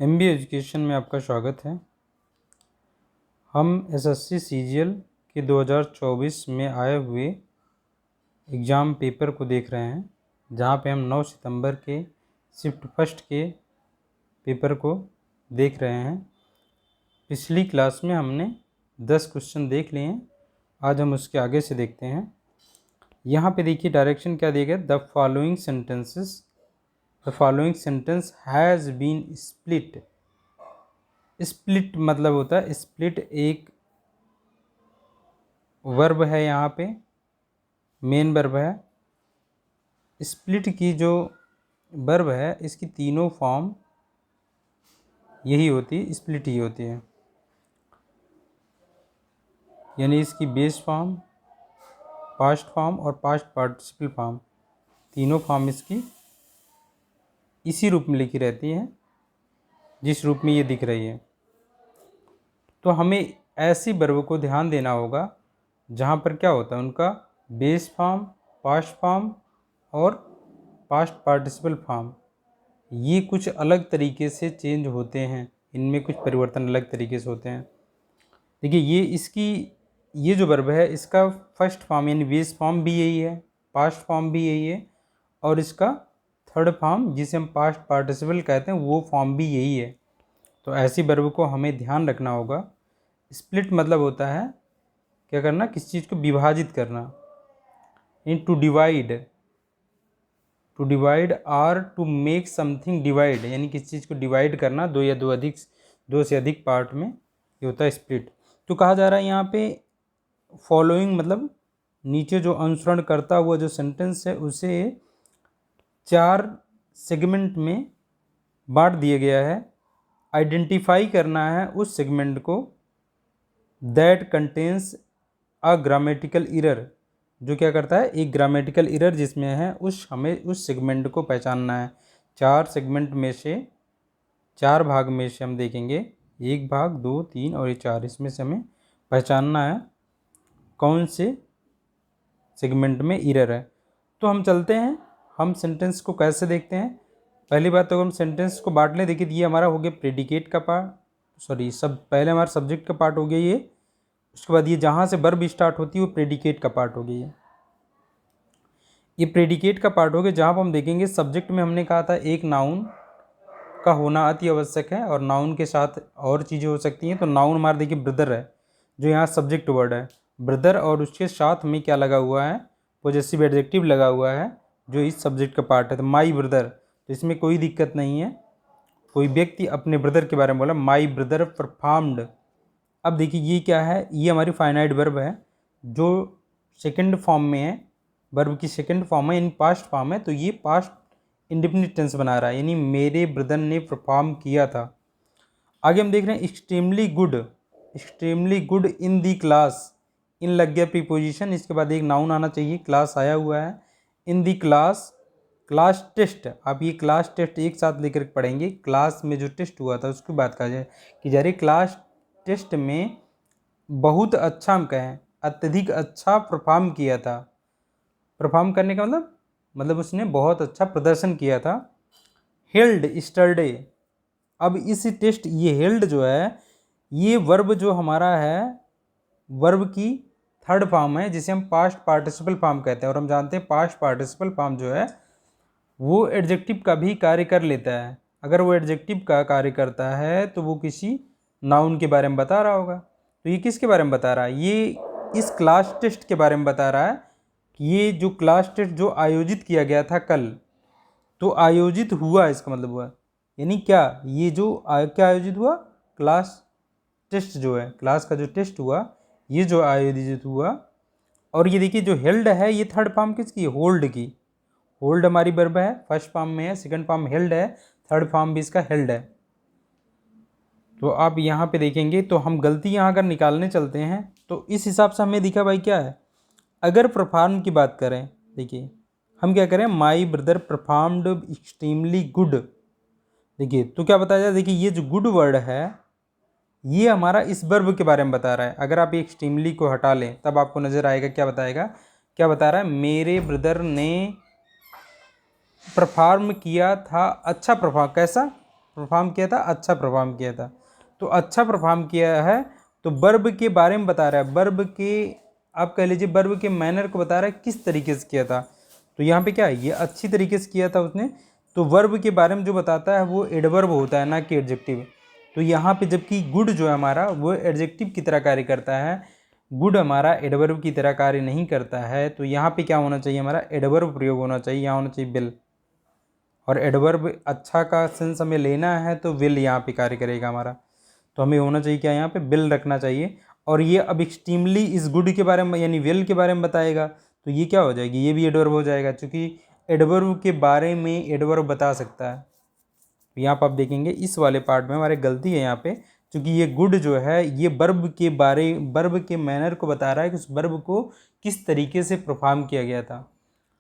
MBA education में आपका स्वागत है। हम SSC CGL के 2024 में आए हुए एग्ज़ाम पेपर को देख रहे हैं, जहां पे हम 9 सितंबर के शिफ्ट फर्स्ट के पेपर को देख रहे हैं। पिछली क्लास में हमने 10 क्वेश्चन देख लिए हैं, आज हम उसके आगे से देखते हैं। यहाँ पे देखिए डायरेक्शन क्या दिया गया, the following sentence has been split. Split मतलब होता है, स्प्लिट एक वर्ब है, यहाँ पे मेन वर्ब है। स्प्लिट की जो वर्ब है इसकी तीनों फॉर्म यही होती है, स्प्लिट ही होती है। यानी इसकी बेस फॉर्म, पास्ट फॉर्म और पास्ट पार्टिसिपल फॉर्म, तीनों फॉर्म इसकी इसी रूप में लिखी रहती है जिस रूप में ये दिख रही है। तो हमें ऐसी वर्ब को ध्यान देना होगा जहाँ पर क्या होता है, उनका बेस फॉर्म, पास्ट फॉर्म और पास्ट पार्टिसिपल फॉर्म ये कुछ अलग तरीके से चेंज होते हैं, इनमें कुछ परिवर्तन अलग तरीके से होते हैं। देखिए ये जो वर्ब है इसका फर्स्ट फॉर्म यानी बेस फॉर्म भी यही है, पास्ट फॉर्म भी यही है और इसका थर्ड फॉर्म जिसे हम पास्ट पार्टिसिपल कहते हैं वो फॉर्म भी यही है। तो ऐसी वर्ब को हमें ध्यान रखना होगा। स्प्लिट मतलब होता है क्या करना, किसी चीज़ को विभाजित करना। In two divide or to make something divide, यानी किसी चीज़ को डिवाइड करना दो या दो से अधिक पार्ट में, ये होता है स्प्लिट। तो कहा जा रहा है यहाँ पे फॉलोइंग मतलब नीचे जो अनुसरण करता हुआ जो सेंटेंस है उसे 4 सेगमेंट में बांट दिया गया है। आइडेंटिफाई करना है उस सेगमेंट को that contains a grammatical error, जो क्या करता है, एक ग्रामेटिकल इरर जिसमें है हमें उस सेगमेंट को पहचानना है। 4 सेगमेंट में से 4 भाग में से हम देखेंगे, 1 भाग 2 3 और ये 4, इसमें से हमें पहचानना है कौन से सेगमेंट में इरर है। तो हम चलते हैं, हम सेंटेंस को कैसे देखते हैं। पहली बात तो हम सेंटेंस को बांट लें। देखिए ये हमारा हो गया प्रेडिकेट का पार्ट, पहले हमारा सब्जेक्ट का पार्ट हो गया ये। उसके बाद ये जहाँ से वर्ब स्टार्ट होती है वो प्रेडिकेट का पार्ट हो गया। ये प्रेडिकेट का पार्ट हो गया जहाँ पर हम देखेंगे सब्जेक्ट में हमने कहा था एक नाउन का होना अति आवश्यक है और नाउन के साथ और चीज़ें हो सकती हैं। तो नाउन हमारा देखिए ब्रदर है, जो यहाँ सब्जेक्ट वर्ड है ब्रदर, और उसके साथ में क्या लगा हुआ है, पॉजेसिव एडजेक्टिव लगा हुआ है जो इस सब्जेक्ट का पार्ट है। तो माई ब्रदर, तो इसमें कोई दिक्कत नहीं है, कोई व्यक्ति अपने ब्रदर के बारे में बोला, माई ब्रदर परफॉर्म्ड। अब देखिए ये क्या है, ये हमारी फाइनाइट वर्ब है जो सेकंड फॉर्म में है, वर्ब की सेकंड फॉर्म है यानी पास्ट फॉर्म है। तो ये पास्ट इंडेफिनिट टेंस बना रहा है, यानी मेरे ब्रदर ने परफॉर्म किया था। आगे हम देख रहे हैं extremely good in the class, इन लग गया प्रीपोजिशन, इसके बाद एक नाउन आना चाहिए, क्लास आया हुआ है। इन दी क्लास टेस्ट, आप ये क्लास टेस्ट एक साथ लेकर पढ़ेंगे। क्लास में जो टेस्ट हुआ था उसकी बात कहा जाए कि जरे क्लास टेस्ट में बहुत अच्छा, हम कहें अत्यधिक अच्छा परफॉर्म किया था। परफॉर्म करने का मतलब उसने बहुत अच्छा प्रदर्शन किया था। हेल्ड स्टरडे, अब इस टेस्ट, ये हेल्ड जो है ये वर्ब जो हमारा है वर्ब की थर्ड फॉर्म है जिसे हम पास्ट पार्टिसिपल फॉर्म कहते हैं। और हम जानते हैं पास्ट पार्टिसिपल फॉर्म जो है वो एडजेक्टिव का भी कार्य कर लेता है। अगर वो एडजेक्टिव का कार्य करता है तो वो किसी नाउन के बारे में बता रहा होगा। तो ये किसके बारे में बता रहा है, ये इस क्लास टेस्ट के बारे में बता रहा है कि ये जो क्लास टेस्ट जो आयोजित किया गया था कल, तो आयोजित हुआ, इसका मतलब हुआ यानी क्या, ये जो क्या आयोजित हुआ, क्लास टेस्ट जो है, क्लास का जो टेस्ट हुआ ये जो आयोजित हुआ। और ये देखिए जो हेल्ड है ये थर्ड फॉर्म किसकी, होल्ड की। होल्ड हमारी वर्ब है, फर्स्ट फॉर्म में है, सेकंड फॉर्म हेल्ड है, थर्ड फॉर्म भी इसका हेल्ड है। तो आप यहाँ पे देखेंगे तो हम गलती यहाँ अगर निकालने चलते हैं तो इस हिसाब से हमें दिखा भाई क्या है, अगर परफॉर्म की बात करें, देखिए हम क्या करें, my brother performed extremely good. देखिए तो क्या बताया जाए, देखिए ये जो गुड वर्ड है ये हमारा इस वर्ब के बारे में बता रहा है। अगर आप एक्सट्रीमली को हटा लें तब आपको नजर आएगा क्या बताएगा, क्या बता रहा है, मेरे ब्रदर ने परफॉर्म किया था, अच्छा परफॉर्म, कैसा, परफॉर्म किया था, अच्छा परफॉर्म किया था। तो अच्छा परफॉर्म किया है तो वर्ब के बारे में बता रहा है, वर्ब के आप कह लीजिए वर्ब के मैनर को बता रहा है किस तरीके से किया था। तो यहाँ पे क्या है, ये अच्छी तरीके से किया था उसने। तो वर्ब के बारे में जो बताता है वो एडवर्ब होता है, ना कि एडजेक्टिव। तो यहाँ पे जबकि गुड जो है हमारा वो एडजेक्टिव की तरह कार्य करता है, गुड हमारा एडवर्ब की तरह कार्य नहीं करता है। तो यहाँ पे क्या होना चाहिए, हमारा एडवर्ब प्रयोग होना चाहिए, यहाँ होना चाहिए विल। और एडवर्ब अच्छा का सेंस हमें लेना है तो विल यहाँ पे कार्य करेगा हमारा। तो हमें होना चाहिए क्या, यहाँ पे विल रखना चाहिए। और ये अब एक्सट्रीमली इस गुड के बारे में यानी विल के बारे में बताएगा, तो ये क्या हो जाएगी, ये भी एडवर्ब हो जाएगा, क्योंकि एडवर्ब के बारे में एडवर्ब बता सकता है। यहाँ पर आप देखेंगे इस वाले पार्ट में हमारी गलती है यहाँ पे, क्योंकि ये गुड जो है ये वर्ब के मैनर को बता रहा है कि उस वर्ब को किस तरीके से परफॉर्म किया गया था।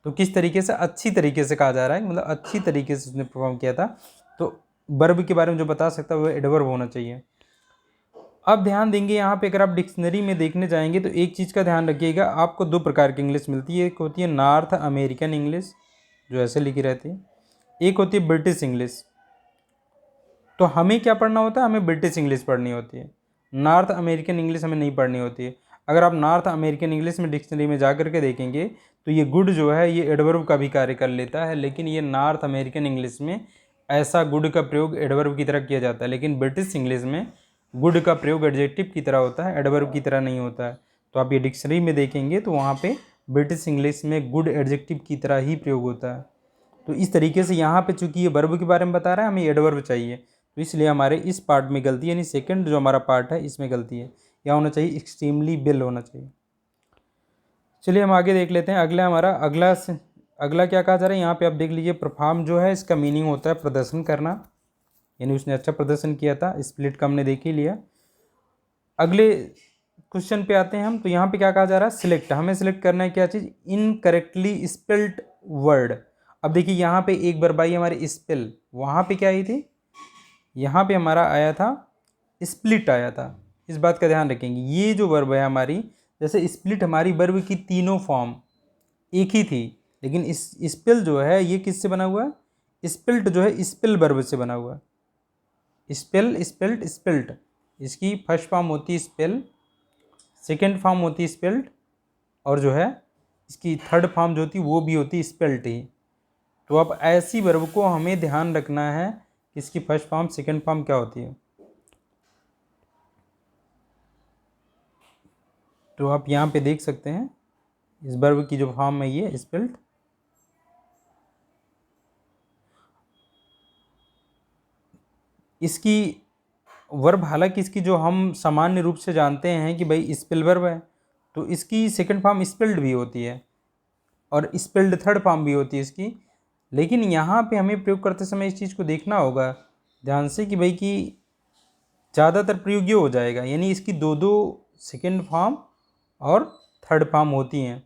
तो किस तरीके से, अच्छी तरीके से कहा जा रहा है, मतलब अच्छी तरीके से उसने परफॉर्म किया था। तो वर्ब के बारे में जो बता सकता है वो एडवर्ब होना चाहिए। अब ध्यान देंगे यहाँ पे, अगर आप डिक्शनरी में देखने जाएंगे तो एक चीज़ का ध्यान रखिएगा, आपको दो प्रकार की इंग्लिश मिलती है। एक होती है नॉर्थ अमेरिकन इंग्लिश जो ऐसे लिखी रहती है, एक होती है ब्रिटिश इंग्लिश। तो हमें क्या पढ़ना होता है, हमें ब्रिटिश इंग्लिश पढ़नी होती है, नॉर्थ अमेरिकन इंग्लिश हमें नहीं पढ़नी होती है। अगर आप नॉर्थ अमेरिकन इंग्लिश में डिक्शनरी में जा करके देखेंगे तो ये गुड जो है ये एडवर्ब का भी कार्य कर लेता है, लेकिन ये नॉर्थ अमेरिकन इंग्लिश में ऐसा गुड का प्रयोग एडवर्ब की तरह किया जाता है। लेकिन ब्रिटिश इंग्लिश में गुड का प्रयोग एडजेक्टिव की तरह होता है, एडवर्ब की तरह नहीं होता है। तो आप ये डिक्शनरी में देखेंगे तो वहाँ पे ब्रिटिश इंग्लिश में गुड एडजेक्टिव की तरह ही प्रयोग होता है। तो इस तरीके से यहाँ पे चूंकि ये वर्ब के बारे में बता रहा है, हमें एडवर्ब चाहिए, तो इसलिए हमारे इस पार्ट में गलती है, यानी सेकंड जो हमारा पार्ट है इसमें गलती है। यहाँ होना चाहिए एक्सट्रीमली विल होना चाहिए। चलिए हम आगे देख लेते हैं। अगला क्या कहा जा रहा है यहाँ पे, आप देख लीजिए परफॉर्म जो है इसका मीनिंग होता है प्रदर्शन करना, यानी उसने अच्छा प्रदर्शन किया था। स्प्लिट का हमने देख ही लिया। अगले क्वेश्चन पे आते हैं हम। तो यहाँ पे क्या कहा जा रहा है, सिलेक्ट, हमें सिलेक्ट करना है क्या चीज़, इनकरेक्टली स्पेल्ड वर्ड। अब देखिए यहाँ पे एक बार बाई हमारे स्पेल, वहाँ पे क्या आई थी, यहाँ पे हमारा आया था स्प्लिट आया था। इस बात का ध्यान रखेंगे, ये जो वर्ब है हमारी, जैसे स्प्लिट हमारी वर्ब की तीनों फॉर्म एक ही थी, लेकिन इस स्पेल जो है ये किससे बना हुआ है, स्पिल्ट जो है स्पेल वर्ब से बना हुआ है। स्पेल, स्पेल्ट, स्पिल्ट, इसकी फर्स्ट फॉर्म होती है स्पेल, सेकेंड फॉर्म होती है स्पेल्ट, और जो है इसकी थर्ड फॉर्म जो होती है वो भी होती है स्पेल्ट ही। तो अब ऐसी वर्ब को हमें ध्यान रखना है कि इसकी फर्स्ट फॉर्म सेकेंड फॉर्म क्या होती है। तो आप यहाँ पे देख सकते हैं इस वर्ब की जो फॉर्म है ये स्पेल्ट, इसकी वर्ब, हालांकि इसकी जो हम सामान्य रूप से जानते हैं कि भाई स्पेल वर्ब है, तो इसकी सेकंड फॉर्म स्पेल्ड भी होती है और स्पेल्ड थर्ड फॉर्म भी होती है इसकी। लेकिन यहाँ पे हमें प्रयोग करते समय इस चीज़ को देखना होगा ध्यान से कि भाई कि ज़्यादातर प्रयोग ये हो जाएगा, यानी इसकी दो दो सेकेंड फॉर्म और थर्ड फॉर्म होती हैं।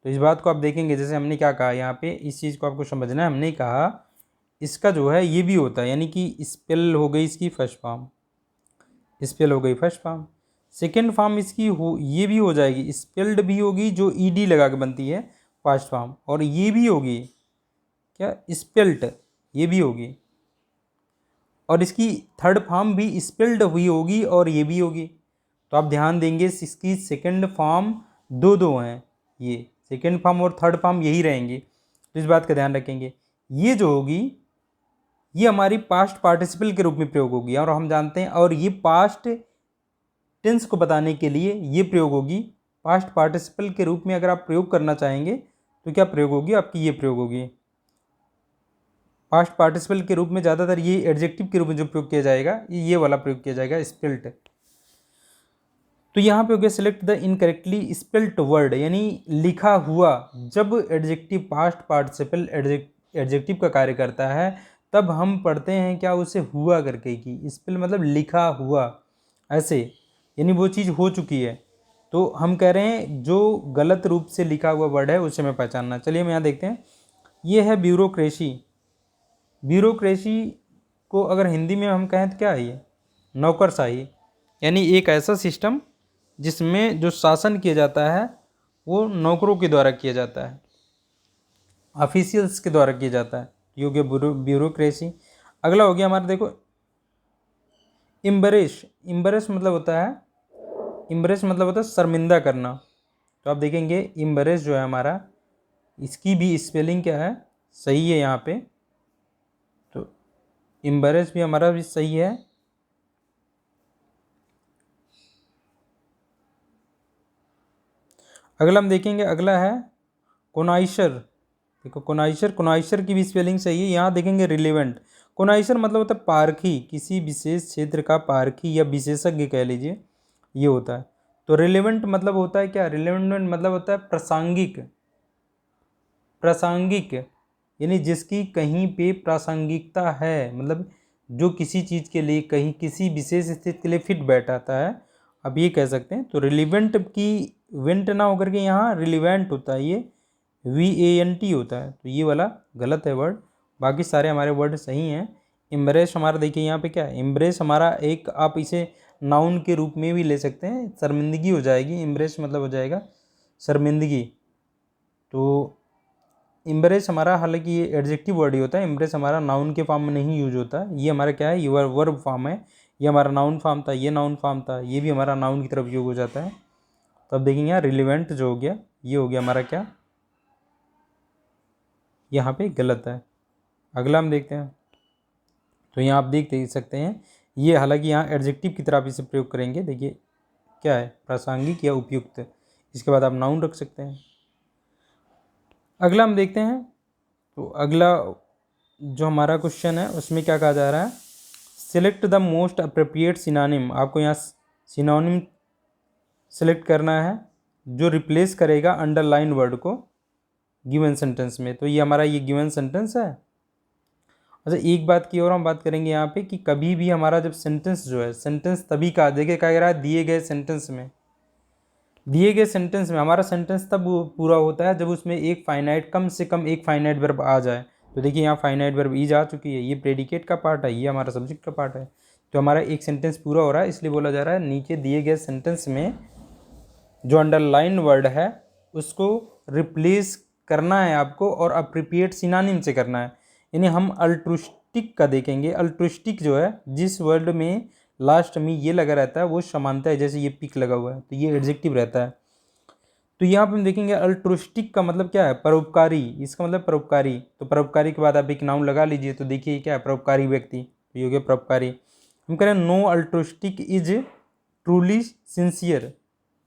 तो इस बात को आप देखेंगे, जैसे हमने क्या कहा यहाँ पे, इस चीज़ को आपको समझना है। हमने कहा इसका जो है ये भी होता है, यानी कि स्पेल हो गई इसकी फर्स्ट फॉर्म, स्पेल हो गई फर्स्ट फॉर्म, सेकेंड फॉर्म इसकी हो ये भी हो जाएगी, स्पेल्ड भी होगी जो ईडी लगा के बनती है फर्स्ट फॉर्म, और ये भी होगी क्या, स्पेल्ट, ये भी होगी, और इसकी थर्ड फॉर्म भी स्पेल्ड हुई होगी और ये भी होगी। तो आप ध्यान देंगे इसकी सेकंड फॉर्म दो दो हैं, ये सेकंड फॉर्म और थर्ड फॉर्म यही रहेंगे। तो इस बात का ध्यान रखेंगे, ये जो होगी ये हमारी पास्ट पार्टिसिपल के रूप में प्रयोग होगी, और हम जानते हैं, और ये पास्ट टेंस को बताने के लिए ये प्रयोग होगी। पास्ट पार्टिसिपल के रूप में अगर आप प्रयोग करना चाहेंगे तो क्या प्रयोग होगी आपकी, ये प्रयोग होगी। पास्ट पार्टिसिपल के रूप में ज़्यादातर ये एडजेक्टिव के रूप में जो प्रयोग किया जाएगा ये वाला प्रयोग किया जाएगा, स्पेल्ट। तो यहाँ पे हो गया select the incorrectly spelt word, यानी लिखा हुआ। जब एडजेक्टिव पास्ट पार्टिसिपल एडजेक्टिव का कार्य करता है तब हम पढ़ते हैं क्या, उसे हुआ करके की, स्पेल मतलब लिखा हुआ ऐसे, यानी वो चीज़ हो चुकी है। तो हम कह रहे हैं जो गलत रूप से लिखा हुआ वर्ड है उसे हमें पहचानना। चलिए हम यहाँ देखते हैं, ये है ब्यूरोक्रेसी। ब्यूरोक्रेसी को अगर हिंदी में हम कहें तो क्या है, ये नौकरशाही, यानी एक ऐसा सिस्टम जिसमें जो शासन किया जाता है वो नौकरों के द्वारा किया जाता है, ऑफिशियल्स के द्वारा किया जाता है, ये हो गया ब्यूरोक्रेसी। अगला हो गया हमारा, देखो इम्बरेश। इम्बरेश मतलब होता है, इम्बरेस मतलब होता है शर्मिंदा करना। तो आप देखेंगे इम्बरेस जो है हमारा, इसकी भी स्पेलिंग क्या है, सही है यहाँ पे। तो इम्बरेस भी हमारा भी सही है। अगला हम देखेंगे, अगला है कोनाइशर। देखो कोनाइशर, कोनाइशर की भी स्पेलिंग सही है। यहाँ देखेंगे रिलेवेंट। कोनाइशर मतलब होता है पारखी, किसी विशेष क्षेत्र का पारखी या विशेषज्ञ कह लीजिए, ये होता है। तो रिलेवेंट मतलब होता है क्या, रिलेवेंट मतलब होता है प्रासंगिक। प्रासंगिक यानी जिसकी कहीं पे प्रासंगिकता है, मतलब जो किसी चीज़ के लिए कहीं किसी विशेष स्थिति के लिए फिट बैठाता है, अब ये कह सकते हैं। तो रिलीवेंट की वेंट ना होकर के यहाँ रिलीवेंट होता है, ये VANT होता है। तो ये वाला गलत है वर्ड, बाकी सारे हमारे वर्ड सही हैं। एम्ब्रेस हमारा देखिए यहाँ पे क्या है, एम्ब्रेस हमारा एक, आप इसे नाउन के रूप में भी ले सकते हैं, शर्मिंदगी हो जाएगी, एम्ब्रेस मतलब हो जाएगा शर्मिंदगी। तो इम्ब्रेस हमारा, हालांकि ये एडजेक्टिव वर्ड ही होता है, इम्ब्रेस हमारा नाउन के फॉर्म में नहीं यूज होता। ये हमारा क्या है, ये वर्ब फॉर्म है। ये हमारा नाउन फॉर्म था, ये नाउन फॉर्म था, ये भी हमारा नाउन की तरफ यूज हो जाता है। तो अब देखेंगे यहाँ रिलेवेंट जो हो गया, ये हो गया हमारा क्या, यहाँ पे गलत है। अगला हम देखते हैं। तो यहाँ आप देख सकते हैं, ये हालांकि यहाँ एडजेक्टिव की तरह आप इसे प्रयोग करेंगे। देखिए क्या है, प्रासंगिक या उपयुक्त, इसके बाद आप नाउन रख सकते हैं। अगला हम देखते हैं। तो अगला जो हमारा क्वेश्चन है उसमें क्या कहा जा रहा है, select the most appropriate synonym. आपको यहाँ सिनोनिम सेलेक्ट करना है जो रिप्लेस करेगा अंडरलाइन वर्ड को गिवन सेंटेंस में। तो ये हमारा ये गिवन सेंटेंस है। अच्छा एक बात की और हम बात करेंगे यहाँ पे कि कभी भी हमारा जब सेंटेंस जो है, सेंटेंस तभी का, देखिए क्या कह रहा है, दिए गए सेंटेंस में, दिए गए सेंटेंस में हमारा सेंटेंस तब पूरा होता है जब उसमें एक फाइनाइट, कम से कम एक फाइनाइट वर्ब आ जाए। तो देखिए यहाँ फाइनाइट वर्ब इज आ चुकी है, ये प्रेडिकेट का पार्ट है, ये हमारा सब्जेक्ट का पार्ट है। तो हमारा एक सेंटेंस पूरा हो रहा है, इसलिए बोला जा रहा है नीचे दिए गए सेंटेंस में जो अंडरलाइन वर्ड है उसको रिप्लेस करना है आपको, और अप्रोप्रिएट सिनोनिम से करना है। यानी हम अल्ट्रुस्टिक का देखेंगे। अल्ट्रुस्टिक जो है, जिस वर्ड में लास्ट में ये लगा रहता है वो समानता है, जैसे ये पिक लगा हुआ है तो ये एडजेक्टिव रहता है। तो यहाँ पे हम देखेंगे अल्ट्रुस्टिक का मतलब क्या है, परोपकारी, इसका मतलब परोपकारी। तो परोपकारी के बाद आप एक नाउन लगा लीजिए, तो देखिए क्या है, परोपकारी व्यक्ति, तो ये हो गया परोपकारी। हम कह रहे हैं नो अल्ट्रुस्टिक इज ट्रूली सिंसियर,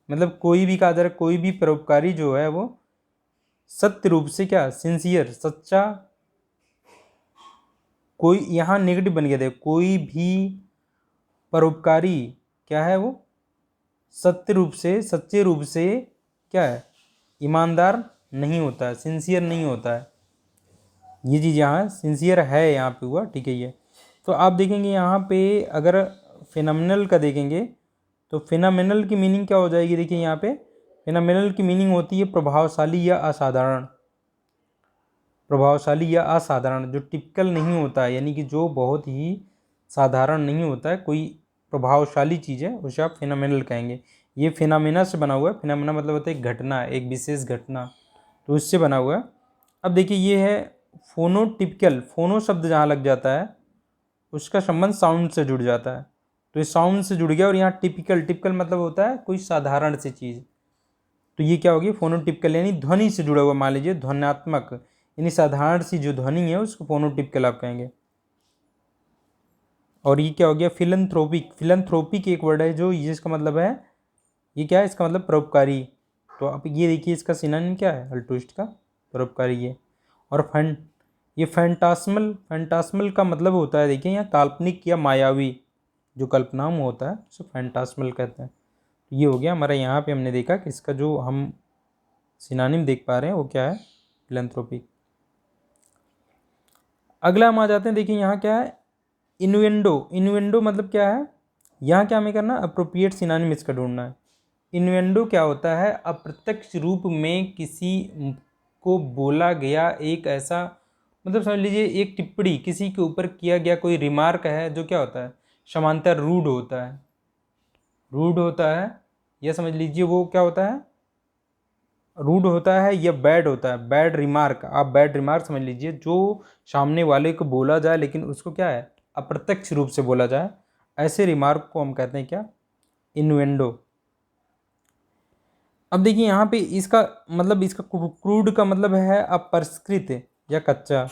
मतलब कोई भी कहा जा रहा है, कोई भी परोपकारी जो है वो सत्य रूप से क्या, सिंसियर, सच्चा। कोई यहाँ नेगेटिव बन गया, देखो कोई भी परोपकारी क्या है, वो सत्य रूप से, सच्चे रूप से क्या है, ईमानदार नहीं होता है, सिंसियर नहीं होता है। ये चीज़ यहाँ सिंसियर है यहाँ पे हुआ, ठीक है ये। तो आप देखेंगे यहाँ पे अगर फिनोमिनल का देखेंगे तो फिनोमिनल की मीनिंग क्या हो जाएगी, देखिए यहाँ पे फिनोमिनल की मीनिंग होती है प्रभावशाली या असाधारण। प्रभावशाली या असाधारण, जो टिपिकल नहीं होता है, यानी कि जो बहुत ही साधारण नहीं होता है, कोई प्रभावशाली चीज़ है उसे आप फिनोमिनल कहेंगे। ये फिनोमिना से बना हुआ है। फिनोमिना मतलब होता है एक घटना, एक विशेष घटना, तो उससे बना हुआ है। अब देखिए ये है फोनोटिपिकल। फोनो शब्द जहाँ लग जाता है उसका संबंध साउंड से जुड़ जाता है, तो ये साउंड से जुड़ गया। और यहाँ टिपिकल, टिपिकल मतलब होता है कोई साधारण सी चीज़, तो ये क्या होगी, फोनोटिपिकल यानी ध्वनि से जुड़ा हुआ, मान लीजिए ध्वन्यात्मक, यानी साधारण सी जो ध्वनि है उसको फोनोटिपिकल आप कहेंगे। और ये क्या हो गया, फिलंथ्रोपिक। फिलंथ्रोपिक एक वर्ड है जो, जिसका मतलब है, ये क्या है, इसका मतलब परोपकारी। तो आप ये देखिए इसका सिनोनिम क्या है, अल्ट्रुइस्ट का, परोपकारी ये। और ये फैंटास्मल, फैंटास्मल का मतलब होता है, देखिए यहाँ काल्पनिक या मायावी, जो कल्पनाओं में होता है उसे फैंटास्मल कहते हैं। तो ये हो गया हमारा, यहाँ पे हमने देखा कि इसका जो हम सिनोनिम देख पा रहे हैं वो क्या है, फिलंथ्रोपिक। अगला हम आ जाते हैं, देखिए यहाँ क्या है, इन्वेंडो। इन्वेंडो मतलब क्या है, यहाँ क्या हमें करना है, अप्रोप्रिएट सिनोनिम इसका ढूंढना है। इन्वेंडो क्या होता है, अप्रत्यक्ष रूप में किसी को बोला गया एक ऐसा, मतलब समझ लीजिए एक टिप्पणी, किसी के ऊपर किया गया कोई रिमार्क है जो क्या होता है, समांतर रूड होता है, रूड होता है, या समझ लीजिए वो क्या होता है, रूड होता है या बैड होता है, बैड रिमार्क, आप बैड रिमार्क समझ लीजिए, जो सामने वाले को बोला जाए लेकिन उसको क्या है, अप्रत्यक्ष रूप से बोला जाए, ऐसे रिमार्क को हम कहते हैं क्या, इन्वेंडो। अब देखिए यहाँ पे इसका मतलब, इसका क्रूड का मतलब है अपरिष्कृत या कच्चा,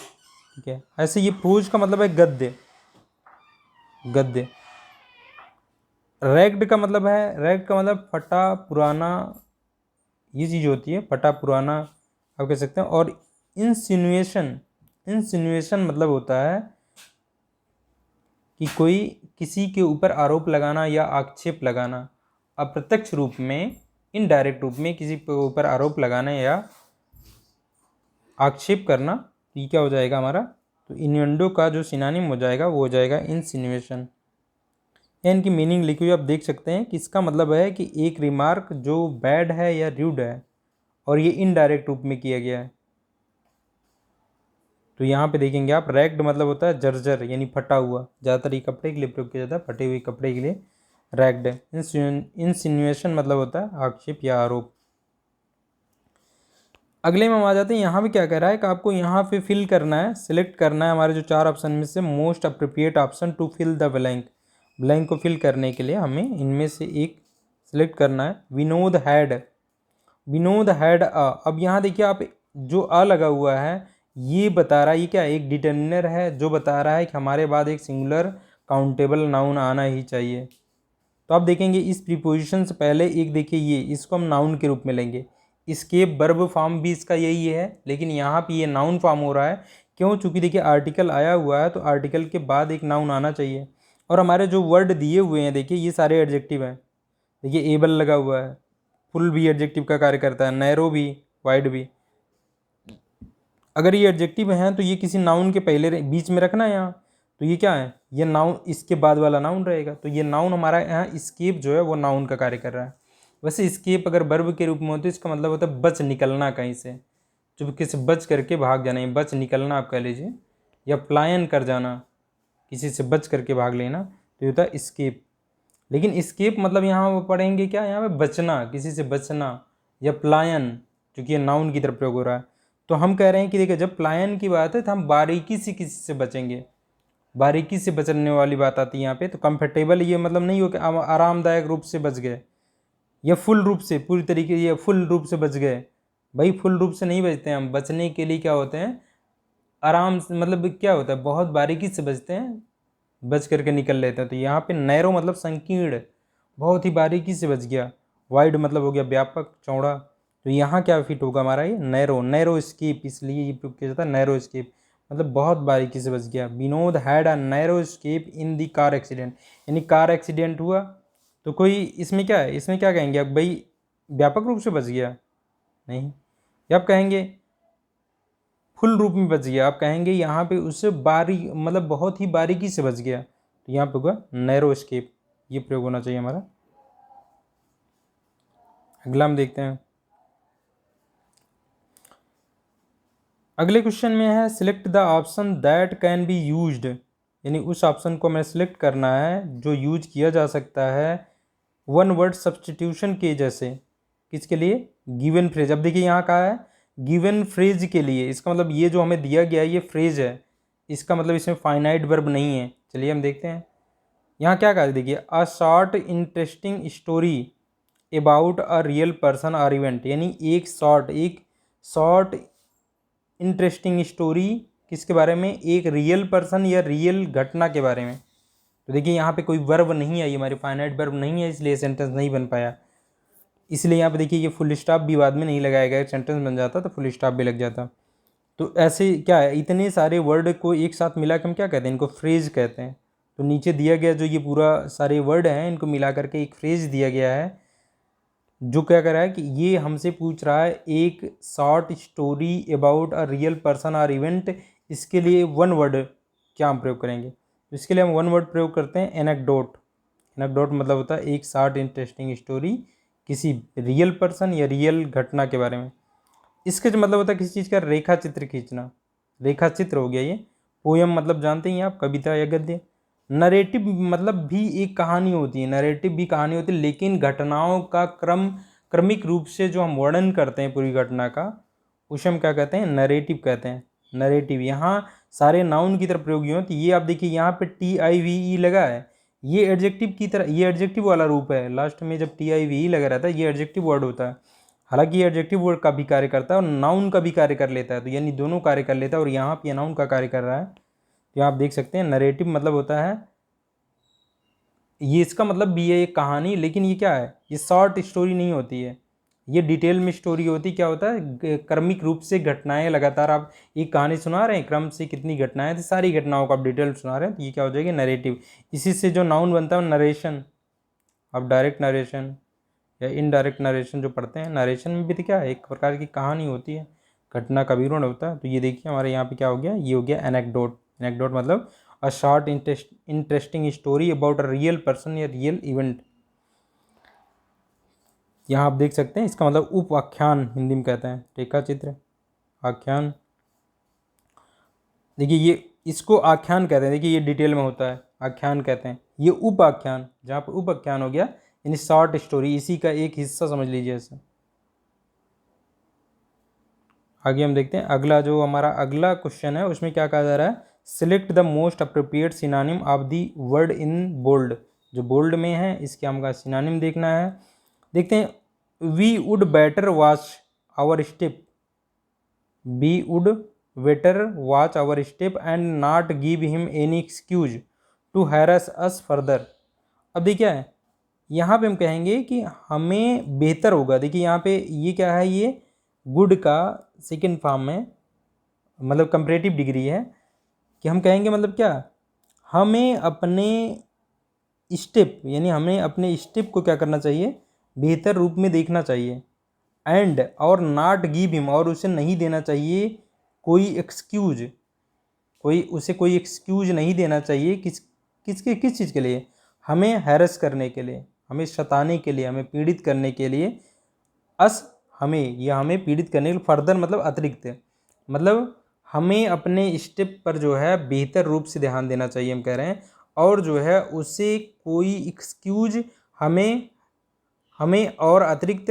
ठीक है। ऐसे ये प्रोज का मतलब है गद्य, गद्य। रैग्ड का मतलब है, रैग्ड का मतलब फटा पुराना, ये चीज़ होती है फटा पुराना, आप कह सकते हैं। और इंसिनुएशन, इंसिनुएशन मतलब होता है कि कोई किसी के ऊपर आरोप लगाना या आक्षेप लगाना, अप्रत्यक्ष रूप में, इनडायरेक्ट रूप में किसी के ऊपर आरोप लगाना या आक्षेप करना, तो ये क्या हो जाएगा हमारा, तो इन्वेंडो का जो सिनोनिम हो जाएगा वो हो जाएगा इंसिनुएशन। इनकी मीनिंग लिखी हुई आप देख सकते हैं कि इसका मतलब है कि एक रिमार्क जो बैड है या र्यूड है और ये इनडायरेक्ट रूप में किया गया है। तो यहाँ पे देखेंगे आप, रैग्ड मतलब होता है जर्जर यानी फटा हुआ, ज़्यादातर ये कपड़े के लिए प्रयोग किया जाता है, फटे हुए कपड़े के लिए रैग्ड। इंसिनुएशन मतलब होता है आक्षेप या आरोप। अगले में हम आ जाते हैं, यहाँ पे क्या कह रहा है कि आपको यहाँ पे फिल करना है, सिलेक्ट करना है हमारे जो 4 ऑप्शन में से most appropriate option to fill the blank. Blank को फिल करने के लिए हमें इनमें से एक सिलेक्ट करना है। विनोद हैड, विनोद हैड अ। अब यहाँ देखिए आप, जो अ लगा हुआ है ये बता रहा है, ये क्या एक डिटर्मिनर है जो बता रहा है कि हमारे बाद एक सिंगुलर काउंटेबल नाउन आना ही चाहिए। तो आप देखेंगे इस प्रीपोजिशन से पहले एक, देखिए ये, इसको हम नाउन के रूप में लेंगे। इसकेप वर्ब फॉर्म भी इसका यही है, लेकिन यहाँ पे ये नाउन फॉर्म हो रहा है। क्यों? चूँकि देखिए आर्टिकल आया हुआ है तो आर्टिकल के बाद एक नाउन आना चाहिए। और हमारे जो वर्ड दिए हुए हैं देखिए ये सारे एडजेक्टिव हैं। देखिए एबल लगा हुआ है, फुल भी एडजेक्टिव का कार्य करता है, नैरो भी, वाइड भी। अगर ये एडजेक्टिव हैं तो ये किसी नाउन के पहले बीच में रखना है यहाँ, तो ये क्या है, ये नाउन इसके बाद वाला नाउन रहेगा। तो ये नाउन हमारा यहाँ स्केप जो है वो नाउन का कार्य कर रहा है। वैसे स्केप अगर वर्ब के रूप में होती है इसका मतलब होता है बच निकलना कहीं से, चुपके से बच करके भाग जाना, बच निकलना आप कह लीजिए, या प्लायन कर जाना, किसी से बच करके भाग लेना, तो ये होता है स्केप। लेकिन स्केप मतलब यहाँ वो पढ़ेंगे क्या, यहाँ पे बचना, किसी से बचना, या प्लायन, क्योंकि ये नाउन की तरफ प्रयोग हो रहा है। तो हम कह रहे हैं कि देखिए जब प्लायन की बात है तो हम बारीकी से किसी से बचेंगे, बारीकी से बचने वाली बात आती है यहाँ पे। तो कंफर्टेबल ये मतलब नहीं हो कि आरामदायक रूप से बच गए, या फुल रूप से, पूरी तरीके या फुल रूप से बच गए। भाई फुल रूप से नहीं बचते हैं हम, बचने के लिए क्या होते हैं, आराम से, मतलब क्या होता है, बहुत बारीकी से बचते हैं, बच करके निकल लेते हैं। तो यहाँ पे नैरो मतलब संकीर्ण, बहुत ही बारीकी से बच गया। वाइड मतलब हो गया व्यापक, चौड़ा। तो यहाँ क्या फिट होगा हमारा, ये नैरो, नैरो स्केप, इसलिए ये प्रयोग किया जाता है नैरो स्केप, मतलब बहुत बारीकी से बच गया। Vinod had a narrow escape in the car accident, यानी कार एक्सीडेंट हुआ तो कोई इसमें क्या है, इसमें क्या कहेंगे अब भाई, व्यापक रूप से बच गया नहीं, या आप कहेंगे फुल रूप में बच गया, आप कहेंगे यहाँ पे उससे मतलब बहुत ही बारीकी से बच गया। तो यहाँ पे होगा नैरो स्केप, ये प्रयोग होना चाहिए हमारा। अगला हम देखते हैं, अगले क्वेश्चन में है select the option that can be used, यानी उस ऑप्शन को हमें सिलेक्ट करना है जो यूज किया जा सकता है वन वर्ड सब्सटीट्यूशन के जैसे। किसके लिए, गिवन फ्रेज। अब देखिए यहाँ कहा है गिवन फ्रेज के लिए, इसका मतलब ये जो हमें दिया गया है ये फ्रेज है, इसका मतलब इसमें फाइनाइट वर्ब नहीं है। चलिए हम देखते हैं यहाँ क्या कहा है, देखिए a short interesting story about a real person और इवेंट, यानी एक शॉर्ट इंटरेस्टिंग स्टोरी किसके बारे में, एक रियल पर्सन या रियल घटना के बारे में। तो देखिए यहाँ पे कोई वर्ब नहीं आई, हमारी फाइनाइट वर्ब नहीं है, इसलिए सेंटेंस नहीं बन पाया। इसलिए यहाँ पे देखिए ये फुल स्टॉप भी बाद में नहीं लगाया गया, सेंटेंस बन जाता तो फुल स्टॉप भी लग जाता। तो ऐसे क्या है, इतने सारे वर्ड को एक साथ मिला के हम क्या कहते हैं, इनको फ्रेज कहते हैं। तो नीचे दिया गया जो ये पूरा सारे वर्ड हैं इनको मिला करके एक फ्रेज दिया गया है, जो क्या कर रहा है कि ये हमसे पूछ रहा है एक short story about a real person और इवेंट, इसके लिए वन वर्ड क्या हम प्रयोग करेंगे। तो इसके लिए हम वन वर्ड प्रयोग करते हैं एनेक्डोट। एनेक्डोट मतलब होता है एक शॉर्ट इंटरेस्टिंग स्टोरी किसी रियल पर्सन या रियल घटना के बारे में। इसके जो मतलब होता है किसी चीज़ का रेखा चित्र खींचना, रेखा चित्र हो गया ये। पोयम मतलब जानते ही हैं आप, कविता या गद्य। नरेटिव मतलब भी एक कहानी होती है, नरेटिव भी कहानी होती है, लेकिन घटनाओं का क्रम क्रमिक रूप से जो हम वर्णन करते हैं पूरी घटना का, उसे हम क्या कहते हैं, नरेटिव कहते हैं। नरेटिव यहाँ सारे नाउन की तरफ प्रयोग हो, तो ये आप देखिए यहाँ पे TIVE लगा है, ये एडजेक्टिव की तरह, ये एडजेक्टिव वाला रूप है। लास्ट में जब TIVE लगा रहता है ये एडजेक्टिव वर्ड होता है। हालांकि ये एडजेक्टिव वर्ड का भी कार्य करता है और नाउन का भी कार्य कर लेता है, तो यानी दोनों कार्य कर लेता है, और यहाँ पे नाउन का कार्य कर रहा है। तो आप देख सकते हैं नरेटिव मतलब होता है, ये इसका मतलब भी है एक कहानी, लेकिन ये क्या है, ये शॉर्ट स्टोरी नहीं होती है, ये डिटेल में स्टोरी होती है। क्या होता है, क्रमिक रूप से घटनाएं लगातार आप एक कहानी सुना रहे हैं, क्रम से कितनी घटनाएं थी, सारी घटनाओं को आप डिटेल सुना रहे हैं, तो ये क्या हो जाएगी, नरेटिव। इसी से जो नाउन बनता है नरेशन, आप डायरेक्ट नरेशन या इनडायरेक्ट नरेशन जो पढ़ते हैं, नरेशन में भी तो क्या है, एक प्रकार की कहानी होती है, घटना का विवरण होता है। तो ये देखिए हमारे यहाँ पे क्या हो गया, ये हो गया एनेक्डोट। एनेक्डोट मतलब a short interesting story about a real person या रियल इवेंट। यहाँ आप देख सकते हैं इसका मतलब उपाख्यान हिंदी में कहते हैं, टीका चित्र आख्यान। देखिए ये इसको आख्यान कहते हैं, देखिए ये डिटेल में होता है, आख्यान कहते हैं। ये उपाख्यान, जहाँ पर उपाख्यान हो गया यानी शॉर्ट स्टोरी, इसी का एक हिस्सा समझ लीजिए ऐसे। आगे हम देखते हैं अगला, जो हमारा अगला क्वेश्चन है उसमें क्या कहा जा रहा है, select the most appropriate synonym of the word in bold. जो बोल्ड में है इसके हमका सिनोनिम देखना है। देखते हैं, we would better watch our step, we would better watch our step and not give him any excuse to harass us further. अब देखिए है, यहाँ पे हम कहेंगे कि हमें बेहतर होगा। देखिए यहाँ पे ये क्या है, ये गुड का सेकेंड फॉर्म में मतलब कंपैरेटिव डिग्री है, कि हम कहेंगे मतलब क्या, हमें अपने स्टेप यानी हमें अपने स्टेप को क्या करना चाहिए, बेहतर रूप में देखना चाहिए। एंड और नॉट गिव हिम, और उसे नहीं देना चाहिए कोई एक्सक्यूज, कोई एक्सक्यूज नहीं देना चाहिए। किस चीज़ के लिए, हमें हैरस करने के लिए, हमें सताने के लिए, हमें पीड़ित करने के लिए। अस हमें, या हमें पीड़ित करने के लिए, फर्दर मतलब अतिरिक्त, मतलब हमें अपने स्टेप पर जो है बेहतर रूप से ध्यान देना चाहिए हम कह रहे हैं। और जो है उसे कोई एक्सक्यूज हमें और अतिरिक्त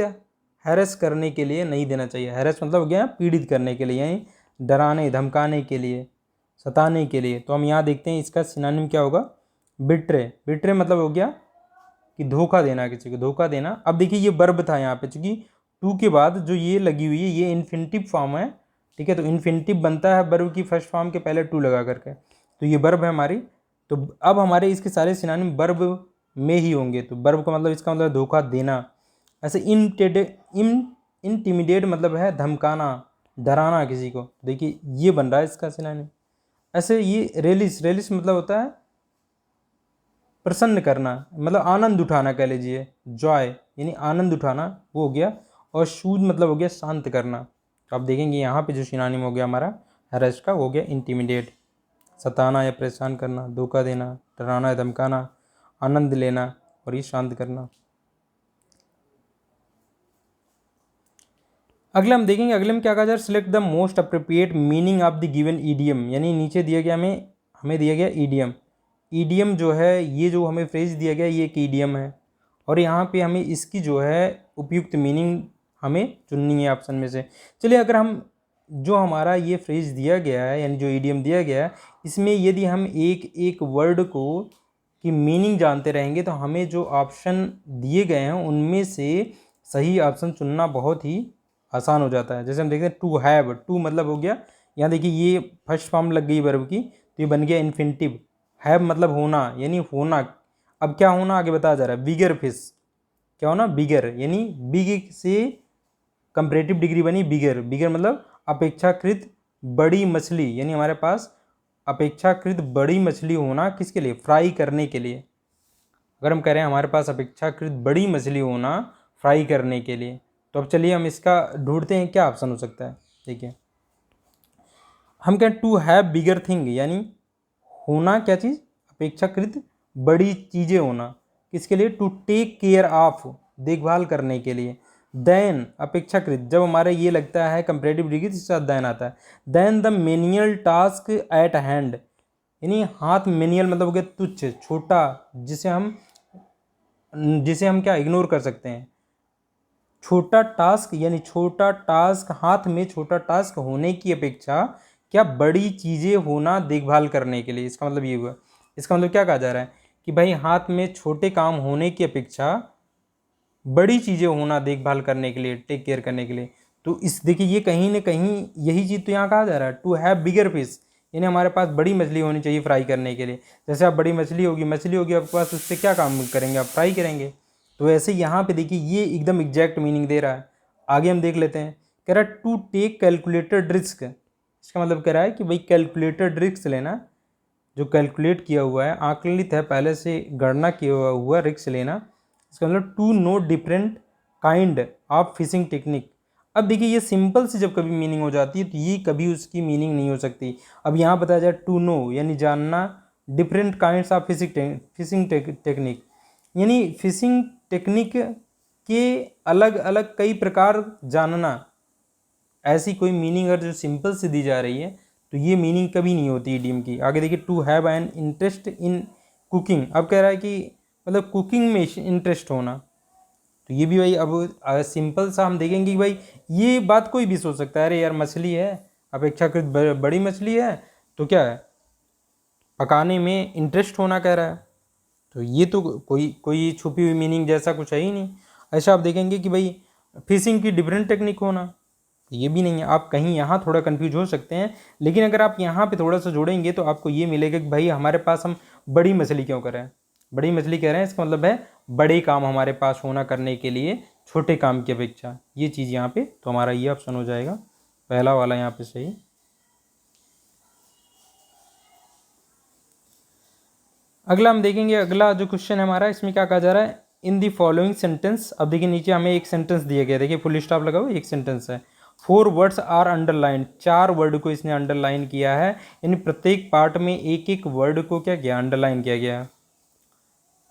हैरस करने के लिए नहीं देना चाहिए। हैरस मतलब हो गया पीड़ित करने के लिए, यानी डराने धमकाने के लिए, सताने के लिए। तो हम यहाँ देखते हैं इसका सिनोनिम क्या होगा, बिट्रे। बिट्रे मतलब हो गया कि धोखा देना, किसी को धोखा देना। अब देखिए ये वर्ब था यहाँ पे, चूंकि टू के बाद जो ये लगी हुई है ये इन्फिनिटिव फॉर्म है, ठीक है। तो इन्फिनिटिव बनता है वर्ब की फर्स्ट फॉर्म के पहले टू लगा करके, तो ये वर्ब है हमारी। तो अब हमारे इसके सारे सिनोनिम वर्ब में ही होंगे। तो वर्ब का मतलब, इसका मतलब धोखा देना। ऐसे इंटिमिडेट मतलब है धमकाना, डराना किसी को। देखिए ये बन रहा है इसका सिनोनिम। ऐसे ये रेलिस मतलब होता है प्रसन्न करना, मतलब आनंद उठाना कह लीजिए, जॉय यानी आनंद उठाना वो हो गया। और शूद मतलब हो गया शांत करना। तो आप देखेंगे यहाँ पे जो सिनोनिम हो गया हमारा हैरेस का, वो हो गया इंटिमिडेट, सताना या परेशान करना, धोखा देना, डराना या धमकाना, आनंद लेना और ये शांत करना। अगले हम देखेंगे, अगले में क्या कहा जा रहा है, select the most appropriate meaning of the given idiom. यानी नीचे दिया गया हमें दिया गया ईडियम। ईडियम जो है, ये जो हमें फ्रेज दिया गया ये एक ईडियम है, और यहाँ पे हमें इसकी जो है उपयुक्त मीनिंग हमें चुननी है ऑप्शन में से। चलिए अगर हम जो हमारा ये फ्रेज दिया गया है यानी जो ईडियम दिया गया है, इसमें यदि हम एक एक वर्ड को की मीनिंग जानते रहेंगे तो हमें जो ऑप्शन दिए गए हैं उनमें से सही ऑप्शन चुनना बहुत ही आसान हो जाता है। जैसे हम देखते हैं टू हैव, टू मतलब हो गया, यहाँ देखिए ये फर्स्ट फॉर्म लग गई वर्ब की, तो ये बन गया इन्फिनिटिव। हैव मतलब होना, यानी होना। अब क्या होना आगे बताया जा रहा है, बिगर फिश, क्या होना, बिगर, यानी बिग से कंपैरेटिव डिग्री बनी बिगर। बिगर मतलब अपेक्षाकृत बड़ी मछली, यानी हमारे पास अपेक्षाकृत बड़ी मछली होना किसके लिए, फ्राई करने के लिए। अगर हम कह रहे हैं हमारे पास अपेक्षाकृत बड़ी मछली होना फ्राई करने के लिए, तो अब चलिए हम इसका ढूंढते हैं क्या ऑप्शन हो सकता है। देखिए हम कहें टू हैव बिगर थिंग, यानी होना क्या चीज़, अपेक्षाकृत बड़ी चीज़ें होना, किसके लिए, टू टेक केयर ऑफ, देखभाल करने के लिए। देन अपेक्षाकृत, जब हमारे ये लगता है कंपैरेटिव डिग्री तो इसके साथ देन आता है। Then the menial task at hand, यानी हाथ, मेनियल मतलब हो गया तुच्छ, छोटा, जिसे हम क्या इग्नोर कर सकते हैं। छोटा टास्क यानी छोटा टास्क, हाथ में छोटा टास्क होने की अपेक्षा क्या बड़ी चीज़ें होना देखभाल करने के लिए। इसका मतलब ये हुआ, इसका मतलब क्या कहा जा रहा है कि भाई हाथ में छोटे काम होने की अपेक्षा बड़ी चीज़ें होना देखभाल करने के लिए, टेक केयर करने के लिए। तो इस देखिए ये कहीं ना कहीं यही चीज़ तो यहाँ कहा जा रहा है, टू हैव बिगर फिश, यानी हमारे पास बड़ी मछली होनी चाहिए फ्राई करने के लिए। जैसे आप बड़ी मछली होगी आपके पास, उससे क्या काम करेंगे आप, फ्राई करेंगे। तो ऐसे यहाँ पे देखिए ये एकदम एग्जैक्ट मीनिंग दे रहा है। आगे हम देख लेते हैं, कह रहा है टू टेक कैलकुलेटेड रिस्क। इसका मतलब कह रहा है कि भाई कैलकुलेटेड रिस्क लेना, जो कैलकुलेट किया हुआ है, आकलित है, पहले से गणना किया हुआ रिस्क लेना। इसका मतलब to know different kind of fishing technique. अब देखिए ये सिंपल से जब कभी मीनिंग हो जाती है तो ये कभी उसकी मीनिंग नहीं हो सकती। अब यहाँ बताया जाए टू नो यानी जानना, different kinds of fishing technique यानी फिशिंग टेक्निक के अलग अलग कई प्रकार जानना। ऐसी कोई मीनिंग अगर जो सिंपल से दी जा रही है तो ये मीनिंग कभी नहीं होती इडियम की। आगे देखिए to have an interest in cooking. अब कह रहा है कि मतलब कुकिंग में इंटरेस्ट होना। तो ये भी भाई अब सिंपल सा हम देखेंगे कि भाई ये बात कोई भी सोच सकता है, अरे यार मछली है, अपेक्षाकृत बड़ी मछली है, तो क्या है, पकाने में इंटरेस्ट होना कह रहा है। तो ये तो कोई छुपी हुई मीनिंग जैसा कुछ है ही नहीं। ऐसा आप देखेंगे कि भाई फिशिंग की डिफरेंट टेक्निक होना, ये भी नहीं है। आप कहीं यहाँ थोड़ा कंफ्यूज हो सकते हैं, लेकिन अगर आप यहाँ पे थोड़ा सा जोड़ेंगे तो आपको ये मिलेगा कि भाई हमारे पास हम बड़ी मछली क्यों कर रहे हैं, बड़ी मछली कह रहे हैं, इसका मतलब है बड़े काम हमारे पास होना करने के लिए छोटे काम की अपेक्षा। ये चीज़ यहाँ पे तो हमारा ये ऑप्शन हो जाएगा, पहला वाला यहाँ पे सही। अगला हम देखेंगे, अगला जो क्वेश्चन है हमारा, इसमें क्या कहा जा रहा है, इन दी फॉलोइंग सेंटेंस। अब देखिए नीचे हमें एक सेंटेंस दिया गया, देखिए फुल स्टॉप लगा हुआ एक सेंटेंस है। 4 वर्ड्स आर अंडरलाइन, 4 वर्ड को इसने अंडरलाइन किया है, यानी प्रत्येक पार्ट में एक एक वर्ड को क्या किया, अंडरलाइन किया गया।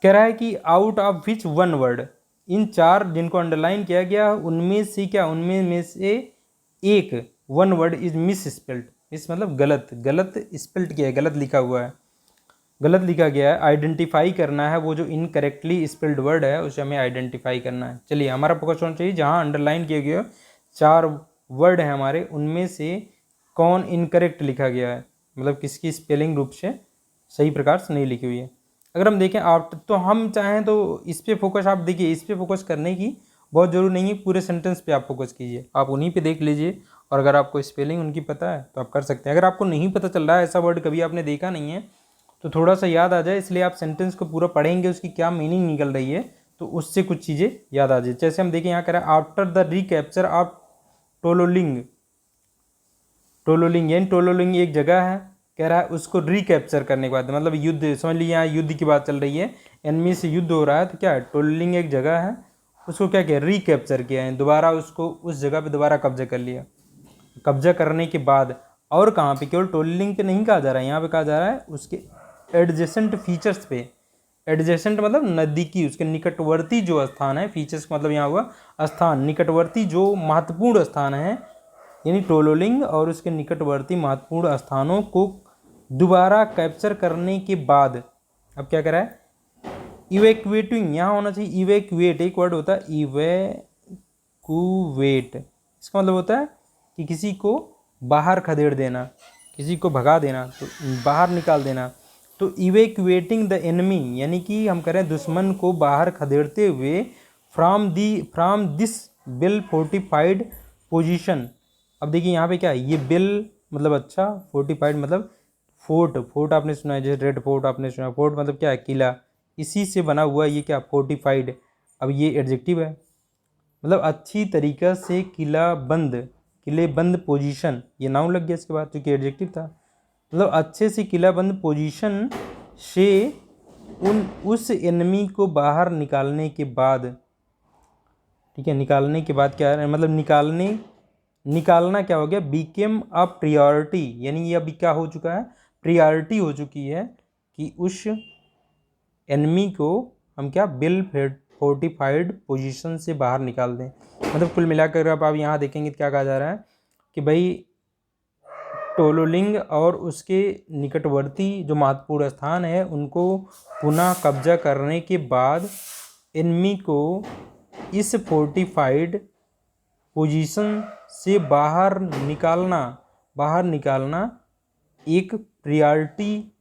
कह रहा है कि out of which one word, इन 4 जिनको अंडरलाइन किया गया उनमें से क्या, उनमें में से एक one word is miss spelled. Miss मतलब गलत, गलत स्पेल्ड किया है, गलत लिखा हुआ है, गलत लिखा गया है। आइडेंटिफाई करना है वो जो इनकरेक्टली स्पेल्ड वर्ड है उसे हमें आइडेंटिफाई करना है। चलिए हमारा फोकस होना चाहिए जहाँ अंडरलाइन किए गए 4 वर्ड हैं हमारे, उनमें से कौन इनकरेक्ट लिखा गया है, मतलब किसकी स्पेलिंग रूप से सही प्रकार से नहीं लिखी हुई है। अगर हम देखें आप तो हम चाहें तो इस पर फोकस, आप देखिए इस पर फोकस करने की बहुत जरूरी नहीं है, पूरे सेंटेंस पे आप फोकस कीजिए, आप उन्हीं पे देख लीजिए, और अगर आपको स्पेलिंग उनकी पता है तो आप कर सकते हैं। अगर आपको नहीं पता चल रहा है, ऐसा वर्ड कभी आपने देखा नहीं है, तो थोड़ा सा याद आ जाए, इसलिए आप सेंटेंस को पूरा पढ़ेंगे, उसकी क्या मीनिंग निकल रही है, तो उससे कुछ चीज़ें याद आ जाए। जैसे हम देखें यहाँ कह रहा है after the recapture of Tololing. Tololing यानी टोलोलिंग एक जगह है, कह रहा है उसको रिकैप्चर करने के बाद, मतलब युद्ध, समझ लीजिए यहाँ युद्ध की बात चल रही है, एनिमी से युद्ध हो रहा है, तो क्या है, टोलोलिंग एक जगह है, उसको क्या किया, रिकैप्चर किया है, दोबारा उसको उस जगह पे दोबारा कब्जा कर लिया। कब्जा करने के बाद और कहाँ पे, केवल टोलोलिंग पे नहीं कहा जा रहा है, यहाँ पे कहा जा रहा है उसके एडजेसेंट फीचर्स पे। एडजेसेंट मतलब नज़दीकी, उसके निकटवर्ती जो स्थान है, फीचर्स मतलब यहाँ हुआ स्थान, निकटवर्ती जो महत्वपूर्ण स्थान है, यानी टोलोलिंग और उसके निकटवर्ती महत्वपूर्ण स्थानों को दोबारा कैप्चर करने के बाद अब क्या करा है, इवैक्यूएटिंग, यहाँ होना चाहिए इवैक्यूएट, एक वर्ड होता है इवैक्यूएट, इसका मतलब होता है कि किसी को बाहर खदेड़ देना, किसी को भगा देना, तो बाहर निकाल देना। तो इवैक्यूएटिंग द एनिमी यानी कि हम करें दुश्मन को बाहर खदेड़ते हुए from this well fortified position. अब देखिए यहाँ पे क्या है, ये बिल मतलब अच्छा, फोर्टिफाइड मतलब फोर्ट, फोर्ट आपने सुना है, जैसे रेड फोर्ट आपने सुना, फोर्ट मतलब क्या है, किला, इसी से बना हुआ ये क्या, फोर्टिफाइड। अब ये एडजेक्टिव है, मतलब अच्छी तरीक़ा से किला बंद, किले बंद पोजीशन, ये नाउन लग गया इसके बाद क्योंकि एडजेक्टिव था। मतलब अच्छे से किला बंद पोजीशन से उस एनिमी को बाहर निकालने के बाद, ठीक है, निकालने के बाद क्या है, मतलब निकालना क्या हो गया, बीकेम अ प्रियोरिटी, यानी ये अभी क्या हो चुका है, प्रियोरिटी हो चुकी है कि उस एनिमी को हम क्या, बिल फोर्टिफाइड पोजीशन से बाहर निकाल दें। मतलब कुल मिलाकर अब आप यहाँ देखेंगे क्या कहा जा रहा है कि भाई टोलोलिंग और उसके निकटवर्ती जो महत्वपूर्ण स्थान है उनको पुनः कब्जा करने के बाद एनिमी को इस फोर्टिफाइड पोजीशन से बाहर निकालना एक प्रायोरिटी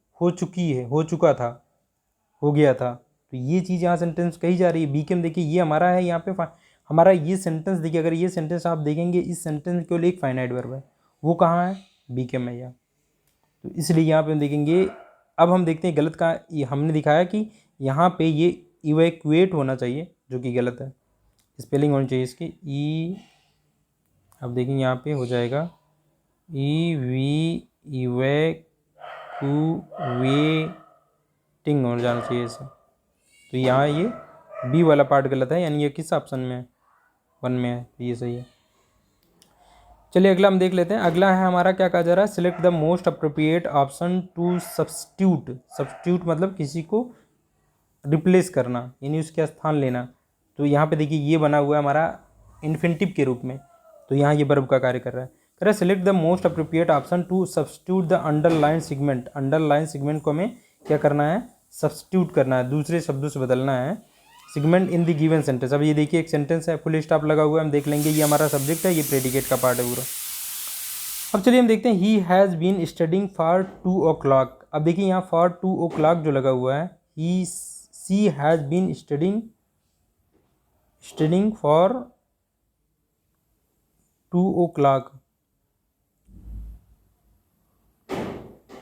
हो गया था। तो ये चीज़ यहाँ सेंटेंस कही जा रही है। बी के में देखिए ये हमारा है, यहाँ पे हमारा ये सेंटेंस देखिए, अगर ये सेंटेंस आप देखेंगे, इस सेंटेंस में केवल एक फाइनाइट वर्ब है, वो कहाँ है, बी के में या। तो इसलिए यहाँ पे हम देखेंगे। अब हम देखते हैं गलत का, हमने दिखाया कि यहाँ पे ये इवैक्यूएट होना चाहिए, जो कि गलत है, स्पेलिंग होनी चाहिए इसकी ई। अब देखेंगे यहाँ पे हो जाएगा इवैक्यूएटिंग हो जाना चाहिए इसे। तो यहाँ ये बी वाला पार्ट गलत है, यानी ये किस ऑप्शन में है, 1 में है, तो ये सही है। चलिए अगला हम देख लेते हैं। अगला है हमारा, क्या कहा जा रहा है, select the most appropriate option to substitute मतलब किसी को रिप्लेस करना, यानी उसके स्थान लेना। तो यहाँ पे देखिए ये बना हुआ है हमारा इन्फिनिटिव के रूप में, तो यहाँ ये वर्ब का कार्य कर रहा है। कह रहा है select the most appropriate option to substitute the underline segment. Underline segment को हमें क्या करना है, सब्स्टिट्यूट करना है, दूसरे शब्दों से बदलना है segment in the given sentence. अब ये देखिए एक सेंटेंस है, फुल स्टॉप लगा हुआ है, हम देख लेंगे ये हमारा सब्जेक्ट है, ये प्रेडिकेट का पार्ट है पूरा। अब चलिए हम देखते हैं, he has been studying for 2 o'clock। अब देखिए यहाँ फॉर 2 o'clock जो लगा हुआ है, she has been studying for 2 o'clock।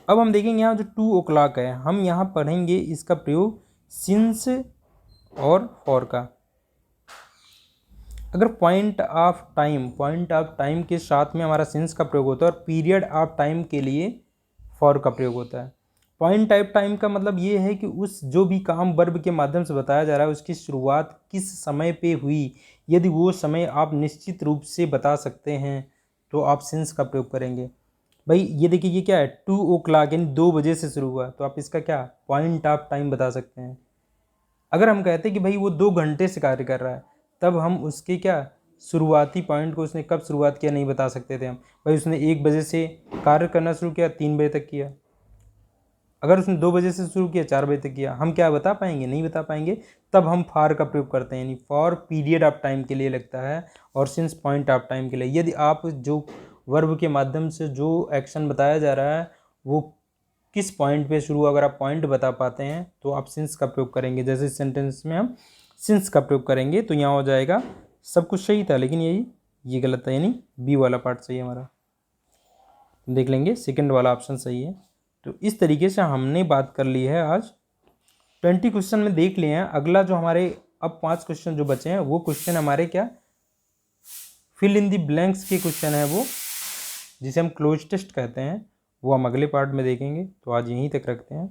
अब हम देखेंगे यहाँ जो 2 o'clock है, हम यहाँ पढ़ेंगे इसका प्रयोग सिंस और फॉर का। अगर पॉइंट ऑफ टाइम के साथ में हमारा सिंस का प्रयोग होता है, और पीरियड ऑफ टाइम के लिए फॉर का प्रयोग होता है। पॉइंट ऑफ टाइम का मतलब ये है कि उस जो भी काम वर्ब के माध्यम से बताया जा रहा है, उसकी शुरुआत किस समय पे हुई। यदि वो समय आप निश्चित रूप से बता सकते हैं तो आप सिंस का प्रयोग करेंगे। भाई ये देखिए ये क्या है, 2 o'clock यानी 2 बजे से शुरू हुआ, तो आप इसका क्या पॉइंट ऑफ टाइम बता सकते हैं। अगर हम कहते हैं कि भाई वो 2 घंटे से कार्य कर रहा है, तब हम उसके क्या शुरुआती पॉइंट को, उसने कब शुरुआत किया नहीं बता सकते थे हम। भाई उसने 1 बजे से कार्य करना शुरू किया, 3 बजे तक किया। अगर उसने 2 बजे से शुरू किया, 4 बजे तक किया, हम क्या बता पाएंगे, नहीं बता पाएंगे। तब हम फॉर का प्रयोग करते हैं, यानी फॉर पीरियड ऑफ टाइम के लिए लगता है, और सिंस पॉइंट ऑफ टाइम के लिए। यदि आप जो वर्ब के माध्यम से जो एक्शन बताया जा रहा है वो किस पॉइंट पे शुरू, अगर आप पॉइंट बता पाते हैं तो आप सिंस का प्रयोग करेंगे। जैसे इस सेंटेंस में हम सिंस का प्रयोग करेंगे, तो यहाँ हो जाएगा सब कुछ सही था, लेकिन ये गलत था, यानी बी वाला पार्ट सही है हमारा। देख लेंगे सेकंड वाला ऑप्शन सही है। तो इस तरीके से हमने बात कर ली है आज। 20 क्वेश्चन में देख लिए हैं। अगला जो हमारे अब 5 क्वेश्चन जो बचे हैं, वो क्वेश्चन हमारे क्या फिल इन दी ब्लैंक्स के क्वेश्चन है, वो जिसे हम क्लोज टेस्ट कहते हैं, वो हम अगले पार्ट में देखेंगे। तो आज यहीं तक रखते हैं।